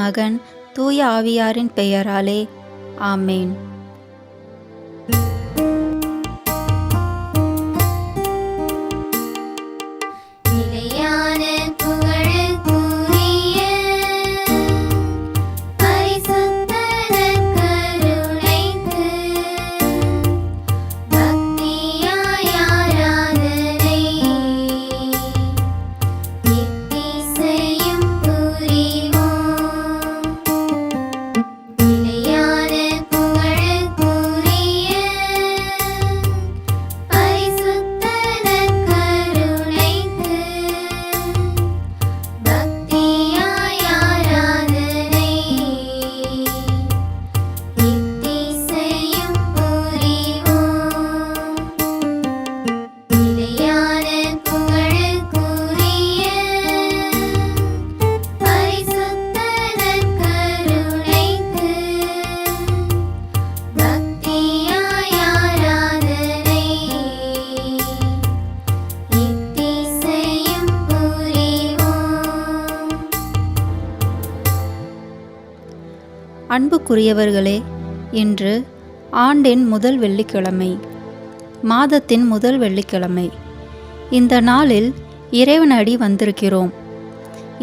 மகன் தூய ஆவியாரின் பெயராலே ஆமேன். அன்புக்குரியவர்களே, இன்று ஆண்டின் முதல் வெள்ளிக்கிழமை, மாதத்தின் முதல் வெள்ளிக்கிழமை. இந்த நாளில் இறைவனடி வந்திருக்கிறோம்.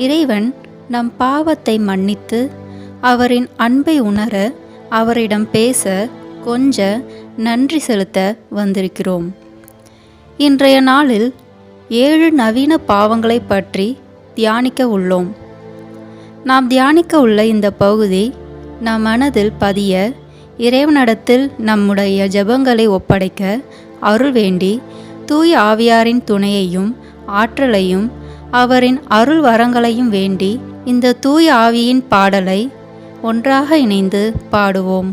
இறைவன் நம் பாவத்தை மன்னித்து அவரின் அன்பை உணர, அவரிடம் பேச, கொஞ்ச நன்றி செலுத்த வந்திருக்கிறோம். இன்றைய நாளில் 7 நவீன பாவங்களை பற்றி தியானிக்க உள்ளோம். நாம் தியானிக்க உள்ள இந்த பகுதி நம் மனதில் பதிய, இறைவனிடத்தில் நம்முடைய ஜெபங்களை ஒப்படைக்க அருள் வேண்டி, தூய ஆவியாரின் துணையையும் ஆற்றலையும் அவரின் அருள் வரங்களையும் வேண்டி இந்த தூய ஆவியின் பாடலை ஒன்றாக இணைந்து பாடுவோம்.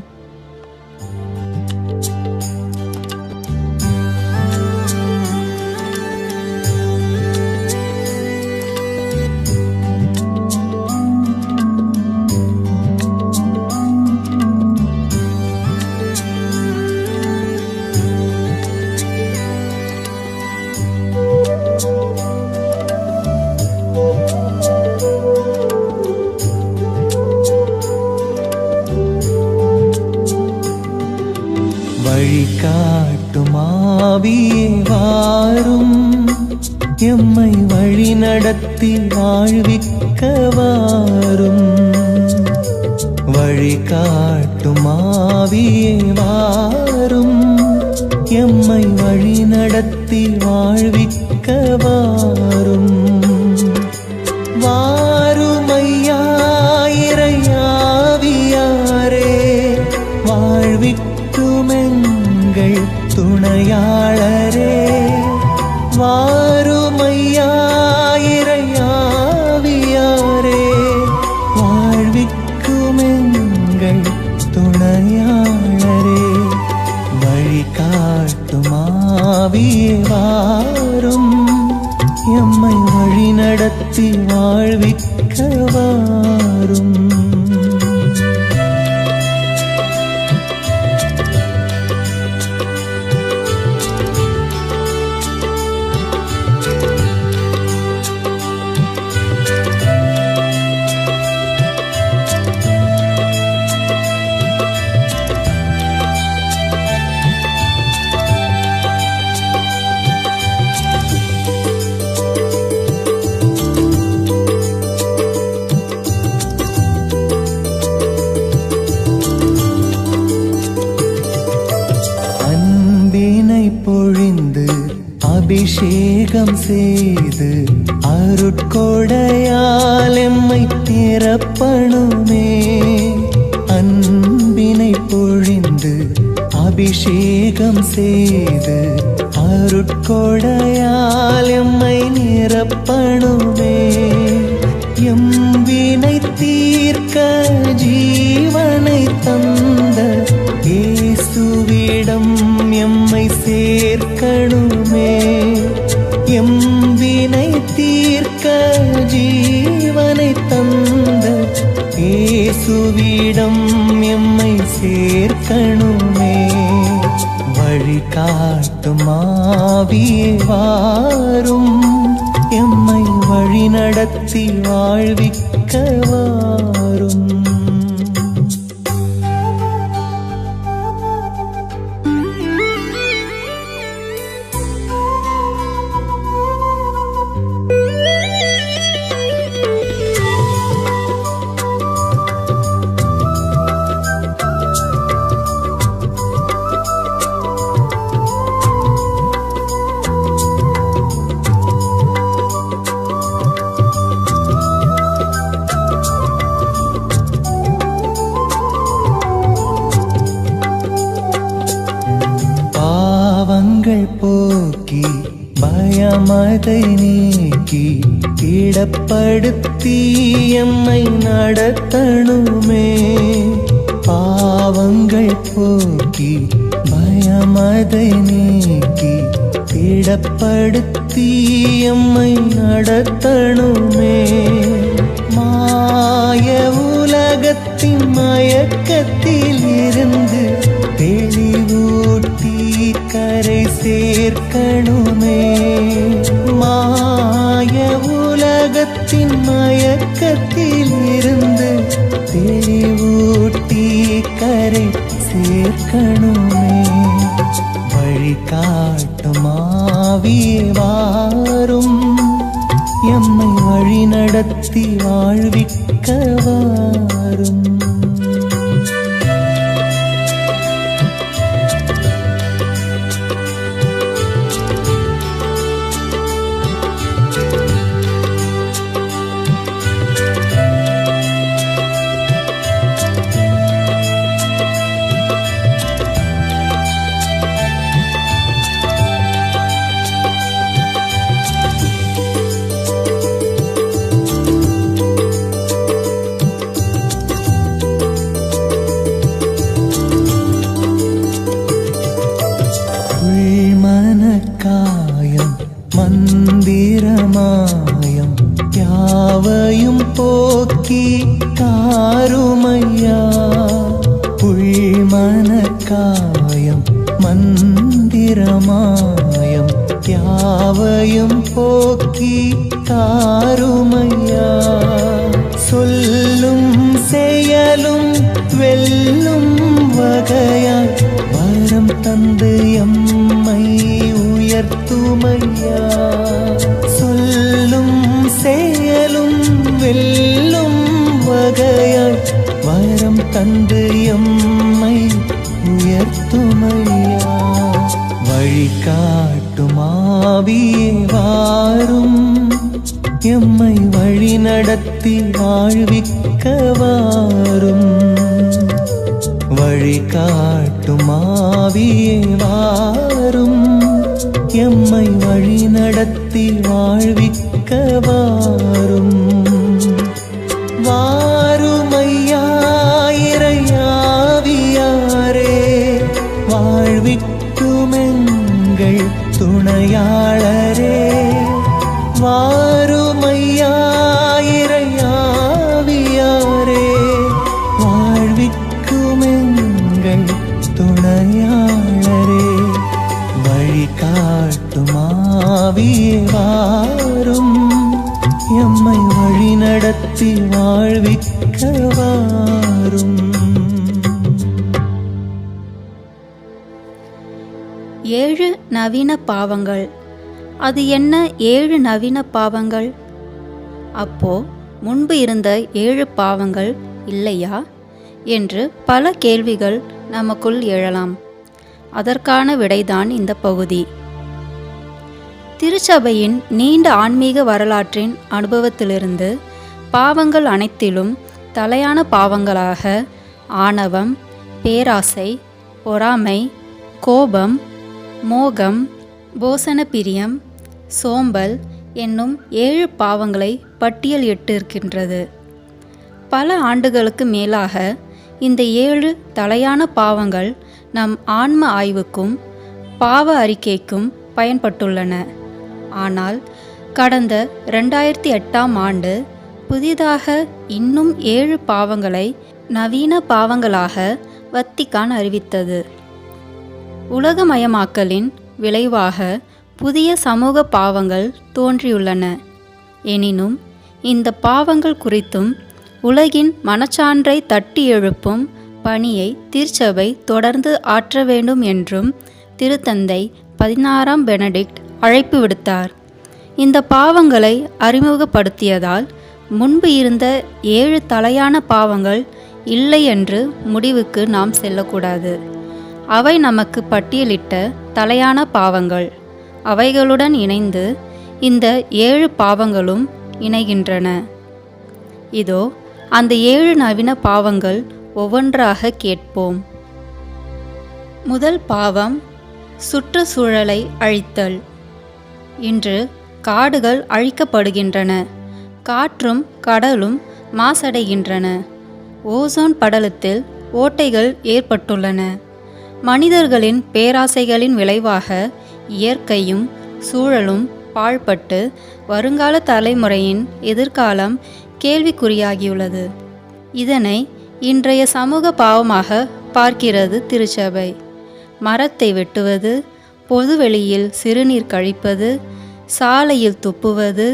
வழிகாட்டும் ஆவியே வாரும், எம்மை வழி நடத்தி வாழ்விக்க வாரும். வழிகாட்டும் ஆவியே வாரும், எம்மை வழி நடத்தி வாழ்விக்க வாரும். வாருமையா இறையாவியாரே, வாழ்விக்கும் எங்கள் துணையாளரே. வாருமையா இறையாவியாரே, வாழ்விக்கும் எங்கள் துணையாளரே. வழிகாட்டும் ஆவியே வாரும், எம்மை வழி நடத்தி வாழ்விக்க வாரும். அபிஷேகம் செய்து அருட்கொடையால் எம்மை நிரப்பணுமே. அன்பினை பொழிந்து அபிஷேகம் செய்து அருட்கொடையால் எம்மை நிரப்பணுமே. எம்வினை தீர்க்க ஜீவனை தந்த இயேசுவிடம் எம்மை சேர்க்கணுமே. எம்வினை தீர்க்க ஜீவனை தந்த இயேசுவிடம் எம்மை சேர்க்கணுமே. வழிகாட்டும் ஆவியே வாரும், எம்மை வழிநடத்தி வாழ்விக்க வாரும். பாவங்கள் போக்கி பயமதை நீக்கி இடப்படுத்தி எம்மை நடத்தணுமே. பாவங்கள் போக்கி பயமதை நீக்கி இடப்படுத்தி எம்மை நடத்தணுமே. மாய உலகத்தின் மயக்கத்தில் இருந்து தெளிவூட்டி கரை சேர்க்கணுமே. மாய உலகத்தின் மயக்கத்தில் இருந்து தெளிவூட்டி கரை சேர்க்கணுமே. வழிகாட்டும் ஆவியே வாரும், எம்மை வழிநடத்தி வாழ்விக்க வாரும். மனக்காயம் மந்திரமாயம் யாவையும் போக்கி காருமையா. மனக்காயம் மந்திரமாயம் யாவையும் போக்கி காருமையா. சொல்லும் செயலும் வெல்லும் வகையாய் வரம் தந்து எம்மை உயர்த்துமையா. சொல்லும் செயலும் வெல்லும் வகையாய் வரம் தந்து எம்மை உயர்த்துமையா. வழிகாட்டும் ஆவியே வாரும், எம்மை வழிநடத்தி வாழ்விக்க வாரும். வழிகாட்டும் ஆவியே வாரும், எம்மை வழிநடத்தி வாழ்விக்க வாரும். வாருமையா இறையாவியாரே, வாழ்விக்கும் எங்கள் துணையாளரே. வாருமையா இறையாவியாரே, வாழ்விக்கும் எங்கள் துணையாளரே. வழிகாட்டும் ஆவியே வாரும், எம்மை வழிநடத்தி வாழ்விக்க வாரும். 7 நவீன பாவங்கள். அது என்ன 7 நவீன பாவங்கள்? அப்போ முன்பு இருந்த 7 பாவங்கள் இல்லையா என்று பல கேள்விகள் நமக்குள் எழலாம். அதற்கான விடைதான் இந்த பகுதி. திருச்சபையின் நீண்ட ஆன்மீக வரலாற்றின் அனுபவத்திலிருந்து பாவங்கள் அனைத்திலும் தலையான பாவங்களாக ஆணவம், பேராசை, பொறாமை, கோபம், மோகம், போசன பிரியம், சோம்பல் என்னும் 7 பாவங்களை பட்டியலிட்டிருக்கின்றது. பல ஆண்டுகளுக்கு மேலாக இந்த 7 தலையான பாவங்கள் நம் ஆன்ம ஆய்வுக்கும் பாவ அறிக்கைக்கும் பயன்பட்டுள்ளன. ஆனால் கடந்த 2008ஆம் ஆண்டு புதிதாக இன்னும் 7 பாவங்களை நவீன பாவங்களாக வத்திக்கான் அறிவித்தது. உலகமயமாக்கலின் விளைவாக புதிய சமூக பாவங்கள் தோன்றியுள்ளன. எனினும் இந்த பாவங்கள் குறித்தும் உலகின் மனச்சான்றை தட்டி எழுப்பும் பணியை திருச்சபை தொடர்ந்து ஆற்ற வேண்டும் என்றும் திருத்தந்தை 16ஆம் பெனடிக்ட் அழைப்பு விடுத்தார். இந்த பாவங்களை அறிமுகப்படுத்தியதால் முன்பு இருந்த 7 தலையான பாவங்கள் இல்லை என்று முடிவுக்கு நாம் செல்லக்கூடாது. அவை நமக்கு பட்டியலிட்ட தலையான பாவங்கள். அவைகளுடன் இணைந்து இந்த 7 பாவங்களும் இணைகின்றன. இதோ அந்த 7 நவீன பாவங்கள் ஒவ்வொன்றாக கேட்போம். முதல் பாவம் சுற்றுச்சூழலை அழித்தல். இன்று காடுகள் அழிக்கப்படுகின்றன. காற்றும் கடலும் மாசடைகின்றன. ஓசோன் படலத்தில் ஓட்டைகள் ஏற்பட்டுள்ளன. மனிதர்களின் பேராசைகளின் விளைவாக இயற்கையும் சூழலும் பாழ்பட்டு வருங்கால தலைமுறையின் எதிர்காலம் கேள்விக்குறியாகியுள்ளது. இதனை இன்றைய சமூக பாவமாக பார்க்கிறது திருச்சபை. மரத்தை வெட்டுவது, பொதுவெளியில் சிறுநீர் கழிப்பது, சாலையில் துப்புவது,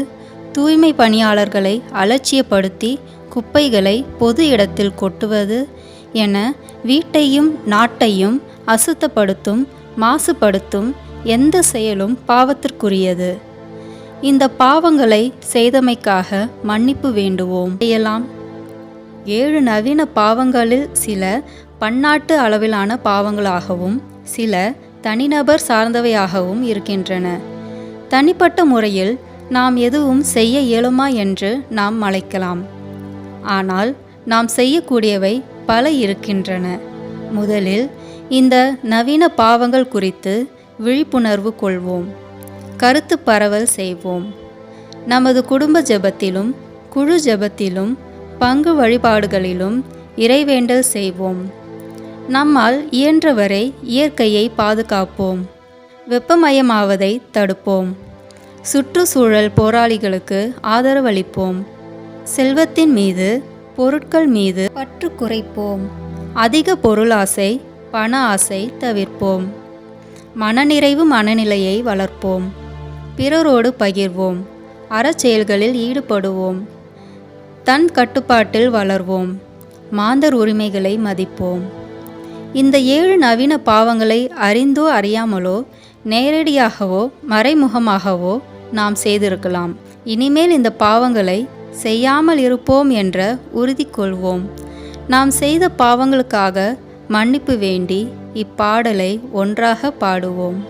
தூய்மை பணியாளர்களை அலட்சியப்படுத்தி குப்பைகளை பொது இடத்தில் கொட்டுவது என வீட்டையும் நாட்டையும் அசுத்தப்படுத்தும் மாசுபடுத்தும் எந்த செயலும் பாவத்திற்குரியது. இந்த பாவங்களை செய்தமைக்காக மன்னிப்பு வேண்டுவோம். செய்யலாம். 7 நவீன பாவங்களில் சில பன்னாட்டு அளவிலான பாவங்களாகவும் சில தனிநபர் சார்ந்தவையாகவும் இருக்கின்றன. தனிப்பட்ட முறையில் நாம் எதுவும் செய்ய இயலுமா என்று நாம் மலைக்கலாம். ஆனால் நாம் செய்யக்கூடியவை பல இருக்கின்றன. முதலில் இந்த நவீன பாவங்கள் குறித்து விழிப்புணர்வு கொள்வோம். கருத்து பரவல் செய்வோம். நமது குடும்ப ஜெபத்திலும் குழு ஜெபத்திலும் பங்கு வழிபாடுகளிலும் இறைவேண்டல் செய்வோம். நம்மால் இயன்றவரை இயற்கையை பாதுகாப்போம். வெப்பமயமாவதை தடுப்போம். சுற்றுச்சூழல் போராளிகளுக்கு ஆதரவளிப்போம். செல்வத்தின் மீது பொருட்கள் மீது பற்று குறைப்போம். அதிக பொருளாசை பண ஆசை தவிர்ப்போம். மனநிறைவு மனநிலையை வளர்ப்போம். பிறரோடு பகிர்வோம். அறச்செயல்களில் ஈடுபடுவோம். தன் கட்டுப்பாட்டில் வளர்வோம். மாந்தர் உரிமைகளை மதிப்போம். இந்த 7 நவீன பாவங்களை அறிந்தோ அறியாமலோ நேரடியாகவோ மறைமுகமாகவோ நாம் செய்திருக்கலாம். இனிமேல் இந்த பாவங்களை செய்யாமல் இருப்போம் என்ற உறுதி கொள்வோம். நாம் செய்த பாவங்களுக்காக மன்னிப்பு வேண்டி இப்பாடலை ஒன்றாக பாடுவோம்.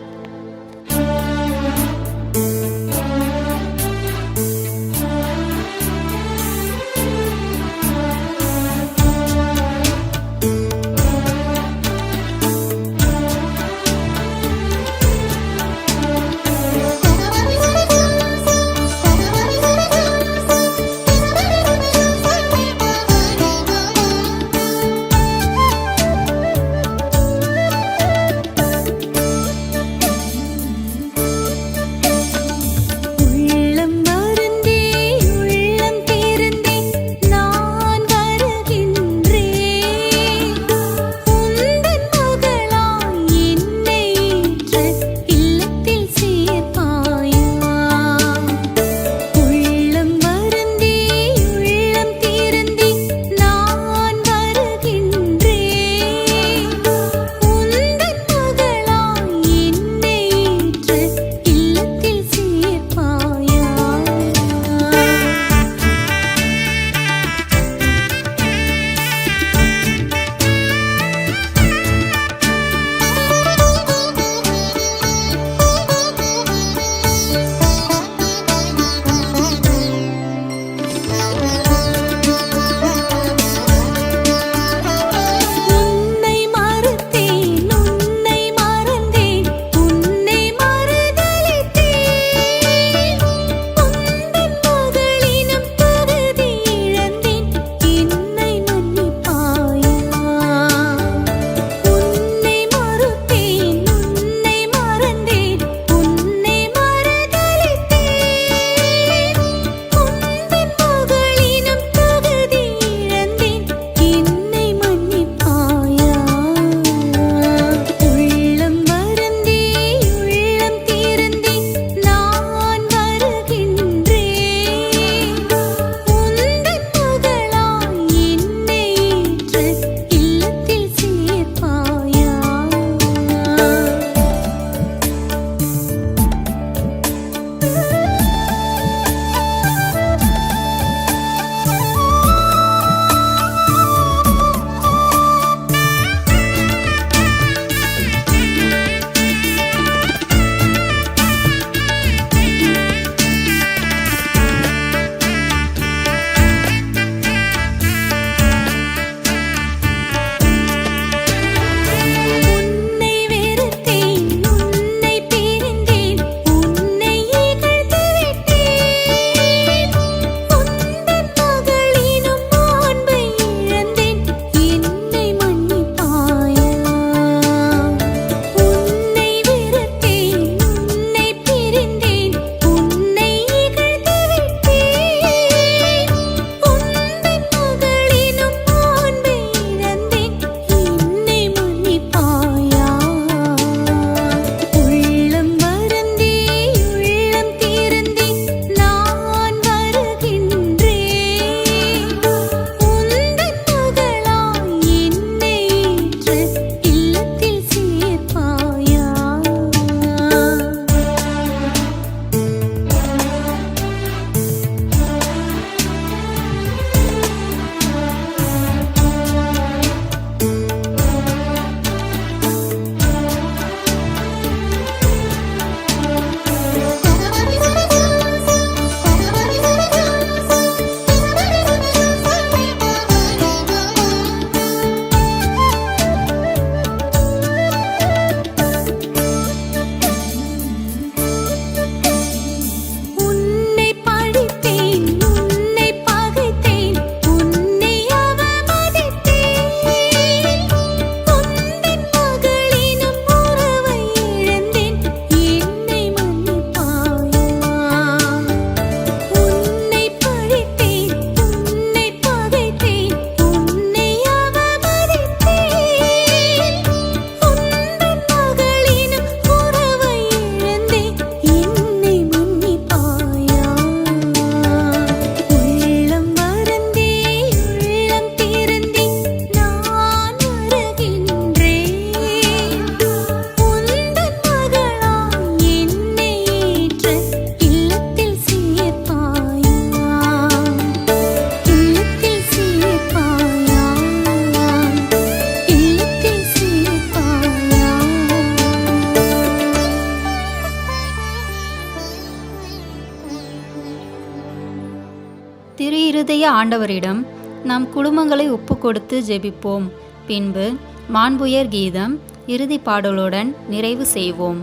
இருதய ஆண்டவரிடம் நம் குடும்பங்களை ஒப்புக்கொடுத்து ஜெபிப்போம். பின்பு மாண்புயர் கீதம் இறுதி பாடலுடன் நிறைவு செய்வோம்.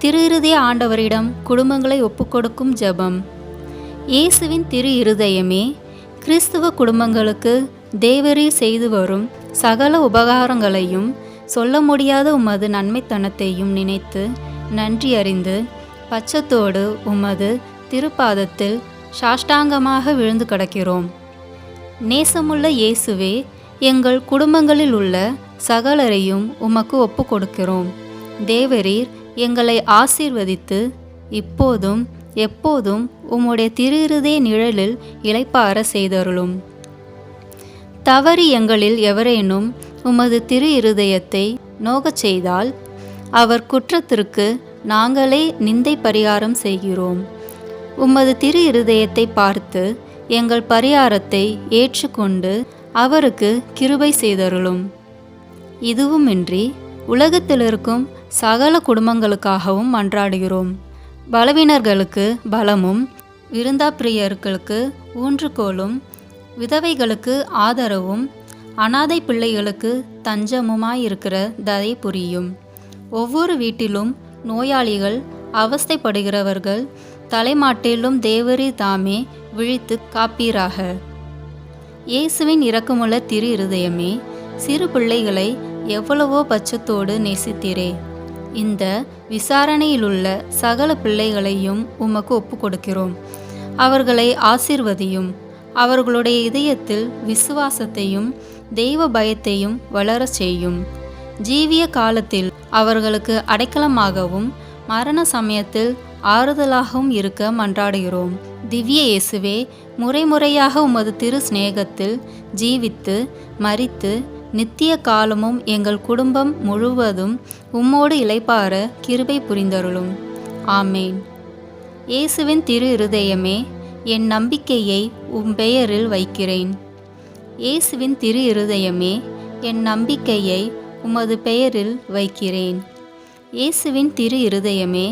திரு இருதய ஆண்டவரிடம் குடும்பங்களை ஒப்புக்கொடுக்கும் ஜெபம். இயேசுவின் திரு இருதயமே, கிறிஸ்துவ குடும்பங்களுக்கு தேவரீர் செய்து வரும் சகல உபகாரங்களையும் சொல்ல முடியாத உமது நன்மைத்தனத்தையும் நினைத்து நன்றி அறிந்து பச்சத்தோடு உமது திருப்பாதத்தில் சாஷ்டாங்கமாக விழுந்து கிடக்கிறோம். நேசமுள்ள இயேசுவே, எங்கள் குடும்பங்களில் உள்ள சகலரையும் உமக்கு ஒப்பு கொடுக்கிறோம். தேவரீர் எங்களை ஆசீர்வதித்து இப்போதும் எப்போதும் உம்முடைய திரு இருதய நிழலில் இளைப்பாற செய்தருளும். தவறி எங்களில் எவரேனும் உமது திரு இருதயத்தை நோகச் செய்தால் அவர் குற்றத்திற்கு நாங்களே நிந்தை பரிகாரம் செய்கிறோம். உமது திரு இருதயத்தை பார்த்து எங்கள் பரிகாரத்தை ஏற்றுக்கொண்டு அவருக்கு கிருபை செய்தருளும். இதுவுமின்றி உலகத்தில் இருக்கும் சகல குடும்பங்களுக்காகவும் மன்றாடுகிறோம். பலவீனர்களுக்கு பலமும், விருந்தாப்பிரியர்களுக்கு ஊன்றுகோலும், விதவைகளுக்கு ஆதரவும், அனாதை பிள்ளைகளுக்கு தஞ்சமுமாயிருக்கிற தயை புரியும். ஒவ்வொரு வீட்டிலும் நோயாளிகள், அவஸ்தைப்படுகிறவர்கள் தலைமாட்டிலும் தேவரீர் தாமே விழித்து காப்பீராக. இயேசுவின் இரக்கமுள்ள திரு இருதயமே, சிறு பிள்ளைகளை எவ்வளவோ பட்சத்தோடு நேசித்தீரே. இந்த விசாரணையிலுள்ள சகல பிள்ளைகளையும் உமக்கு ஒப்பு கொடுக்கிறோம். அவர்களை ஆசீர்வதியும். அவர்களுடைய இதயத்தில் விசுவாசத்தையும் தெய்வ பயத்தையும் வளரச் செய்யும். ஜீவிய காலத்தில் அவர்களுக்கு அடைக்கலமாகவும் மரண சமயத்தில் ஆறுதலாகவும் இருக்க மன்றாடுகிறோம். திவ்ய இயேசுவே, முறைமுறையாக உமது திரு சிநேகத்தில் ஜீவித்து மரித்து நித்திய காலமும் எங்கள் குடும்பம் முழுவதும் உம்மோடு இளைப்பாற கிருபை புரிந்தருளும். ஆமேன். இயேசுவின் திரு இருதயமே, என் நம்பிக்கையை உம் பெயரில் வைக்கிறேன். இயேசுவின் திரு இருதயமே, என் நம்பிக்கையை உமது பெயரில் வைக்கிறேன். இயேசுவின் திரு இருதயமே,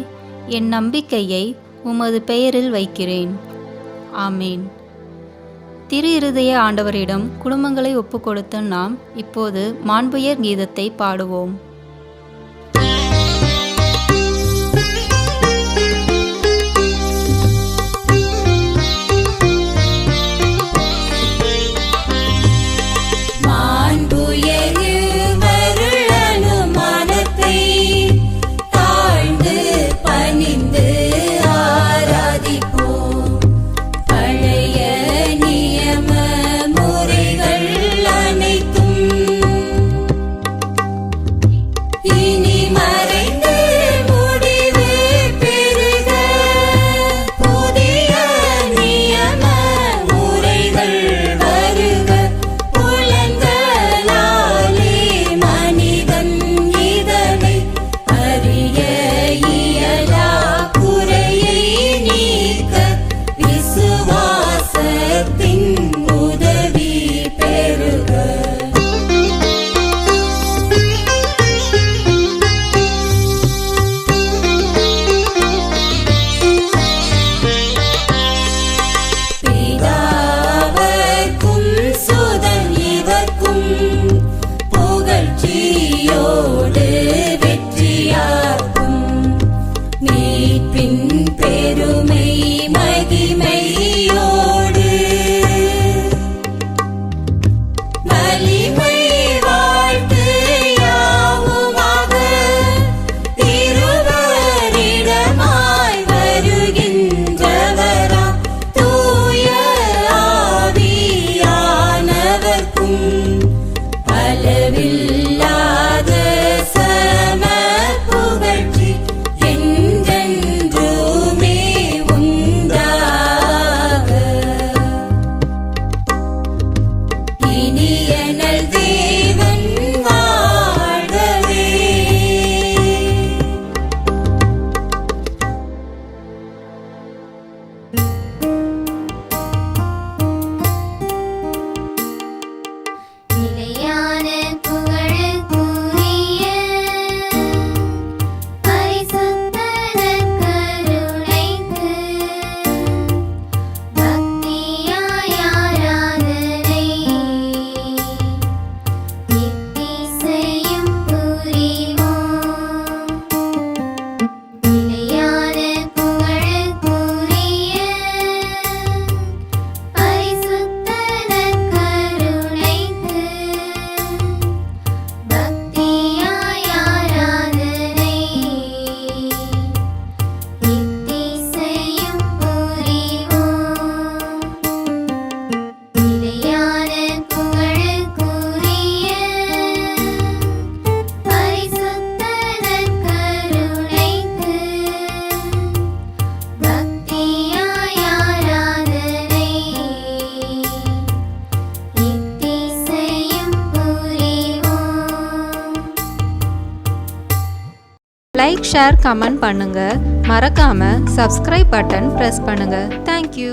என் நம்பிக்கையை உமது பெயரில் வைக்கிறேன். ஆமேன். திரு இருதய ஆண்டவரிடம் குடும்பங்களை ஒப்புக்கொடுத்த நாம் இப்போது மாண்புயர் கீதத்தை பாடுவோம். லைக் ஷேர் கமெண்ட் பண்ணுங்கள். மறக்காமல் சப்ஸ்கிரைப் பட்டன் ப்ரெஸ் பண்ணுங்கள். தேங்க்யூ.